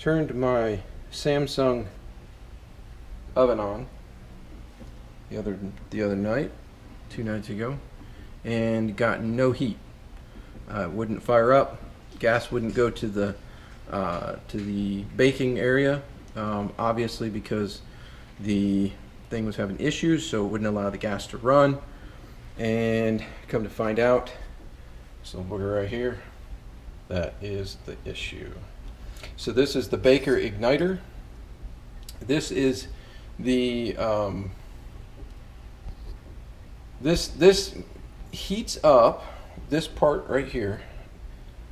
turned my Samsung oven on the other night, 2 nights ago, and got no heat. It wouldn't fire up. Gas wouldn't go to the baking area, obviously because the thing was having issues, so it wouldn't allow the gas to run. And come to find out, this little booger right here, that is the issue. So this is the Baker Igniter. This is the this heats up this part right here,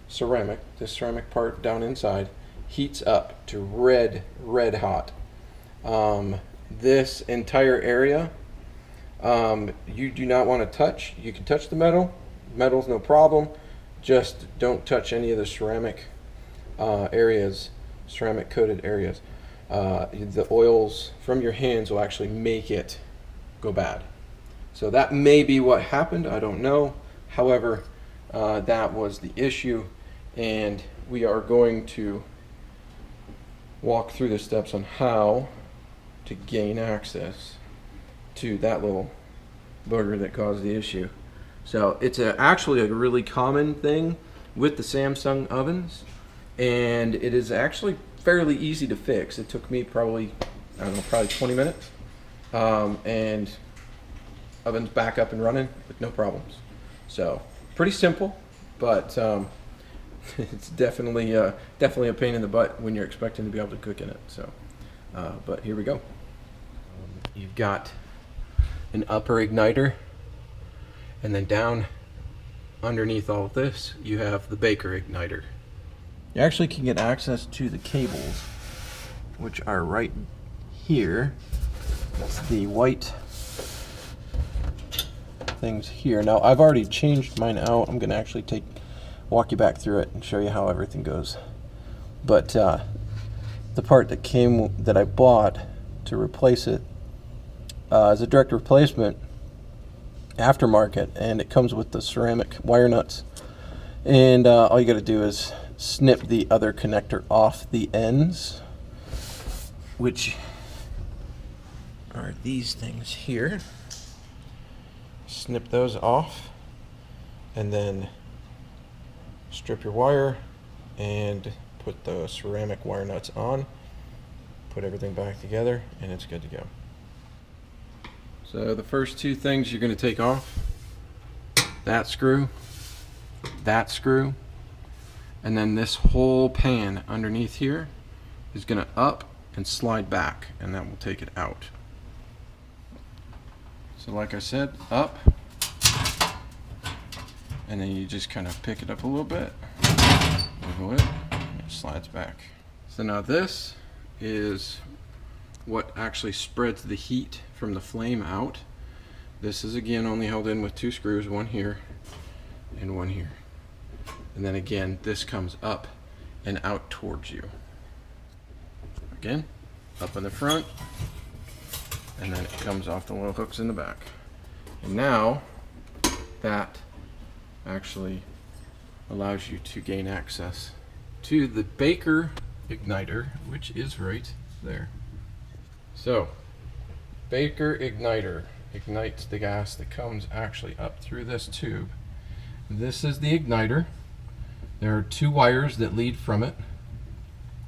ceramic. This ceramic part down inside heats up to red hot. This entire area you do not want to touch. You can touch the metal. Metal's no problem. Just don't touch any of the ceramic areas, ceramic coated areas. The oils from your hands will actually make it go bad. So that may be what happened, I don't know. However, that was the issue, and we are going to walk through the steps on how to gain access to that little booger that caused the issue. So it's actually a really common thing with the Samsung ovens, and it is actually fairly easy to fix. It took me probably 20 minutes, and oven's back up and running with no problems. So pretty simple, but it's definitely a pain in the butt when you're expecting to be able to cook in it. So, but here we go. You've got an upper igniter, and then down underneath all of this, you have the Baker Igniter. You actually can get access to the cables, which are right here. That's the white things here. Now I've already changed mine out. I'm gonna actually walk you back through it and show you how everything goes. But the part that I bought to replace it is a direct replacement, aftermarket, and it comes with the ceramic wire nuts. And all you got to do is snip the other connector off the ends, which are these things here. Snip those off, and then strip your wire and put the ceramic wire nuts on, put everything back together, and it's good to go. So the first two things you're going to take off, that screw, and then this whole pan underneath here is going to up and slide back, and that will take it out. So like I said, up, and then you just kind of pick it up a little bit, wiggle it, and it slides back. So now this is what actually spreads the heat from the flame out. This is again only held in with 2 screws, one here and one here. And then again, this comes up and out towards you. Again, up in the front, and then it comes off the little hooks in the back. And now that actually allows you to gain access to the Baker Igniter, which is right there. So Baker Igniter ignites the gas that comes actually up through this tube. This is the igniter. There are 2 wires that lead from it,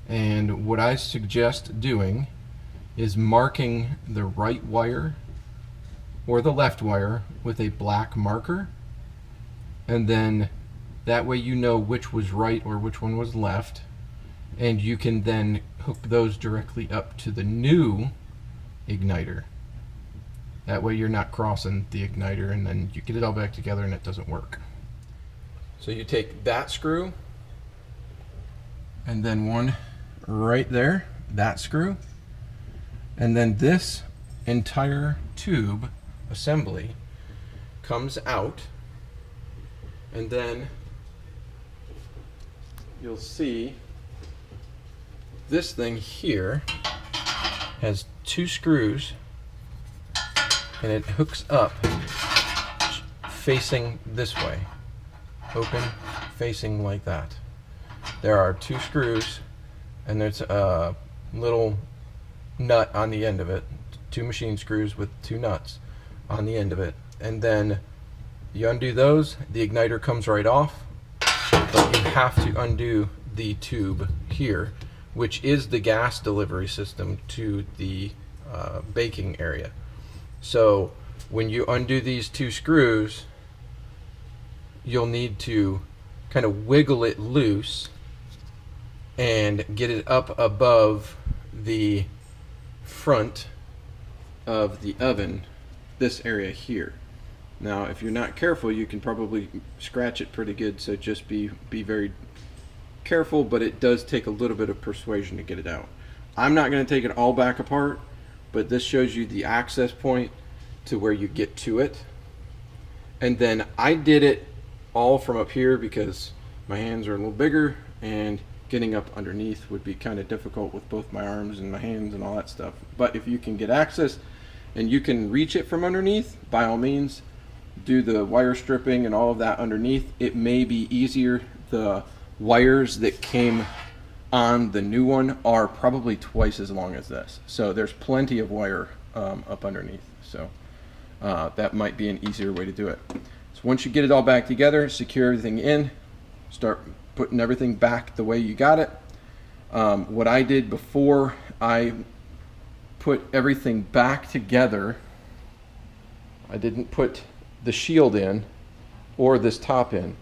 and what I suggest doing is marking the right wire or the left wire with a black marker, and then that way you know which was right or which one was left, and you can then hook those directly up to the new igniter. That way you're not crossing the igniter, and then you get it all back together and it doesn't work. So you take that screw, and then one right there, that screw, and then this entire tube assembly comes out, and then you'll see this thing here has 2 screws, and it hooks up facing this way, open, facing like that. There are 2 screws and there's a little nut on the end of it, 2 machine screws with 2 nuts on the end of it, and then you undo those, the igniter comes right off, but you have to undo the tube here, which is the gas delivery system to the baking area. So when you undo these 2 screws, you'll need to kind of wiggle it loose and get it up above the front of the oven, this area here. Now if you're not careful, you can probably scratch it pretty good, so just be very careful, but it does take a little bit of persuasion to get it out. I'm not going to take it all back apart, but this shows you the access point to where you get to it. And then I did it all from up here because my hands are a little bigger, and getting up underneath would be kind of difficult with both my arms and my hands and all that stuff. But if you can get access and you can reach it from underneath, by all means do the wire stripping and all of that underneath. It may be easier. The wires that came on the new one are probably twice as long as this, so there's plenty of wire up underneath, so that might be an easier way to do it. So once you get it all back together, secure everything in, start putting everything back the way you got it. What I did before I put everything back together, I didn't put the shield in or this top in.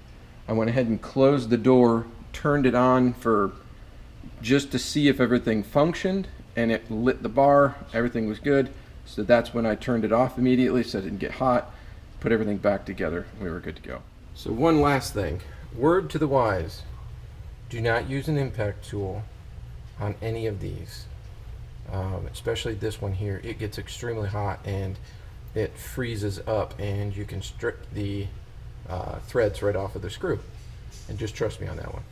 I went ahead and closed the door, turned it on for just to see if everything functioned, and it lit the bar, everything was good. So that's when I turned it off immediately so it didn't get hot, put everything back together, we were good to go. So one last thing, word to the wise, do not use an impact tool on any of these, especially this one here. It gets extremely hot and it freezes up, and you can strip the threads right off of the screw, and just trust me on that one.